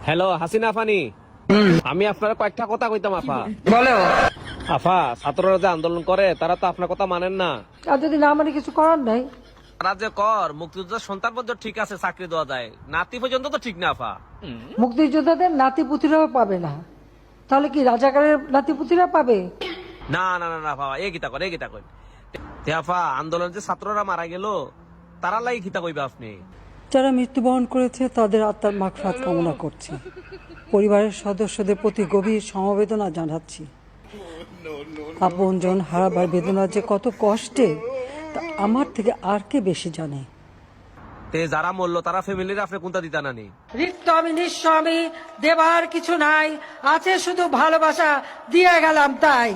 Hello Hasina আফানি, আমি আপনার কয়েকটা কথা কইতাম আফা। বলো। আফা, ছাত্ররা যে আন্দোলন করে তারা তো আপনার কথা মানেন না। আর যদি না মানে কিছু করার নাই। তারা যে কর মুক্তিযোদ্ধার সন্তান পর্যন্ত ঠিক আছে, চাকরি দেওয়া যায়, নাতি পর্যন্ত তো ঠিক না আফা। মুক্তিযোদ্ধাদের নাতিপুতিরাও পাবে না, তাহলে কি রাজাকারের নাতিপুতিরা পাবে? না না না না বাবা, এ গীতা কর, এ গীতা কর। তে আফা, আন্দোলন যে ছাত্ররা মারা গেল তারা লাই গীতা কইবে আপনি। যারা মৃত্যুবরণ করেছে তাদের আত্মার মাগফিরাত কামনা করছি। পরিবারের সদস্যদের প্রতি গভীর সমবেদনা জানাচ্ছি। আপনজন হারাবার বেদনা যে কত কষ্টে তা আমার থেকে আর কে বেশি জানে। তে যারা মরলো তারা ফ্যামিলির আপনি কোনটা দিতা নানি? রিক্ত আমি নিঃস্ব, আমি দেবার কিছু নাই, আছে শুধু ভালোবাসা, দিয়ে গেলাম তাই।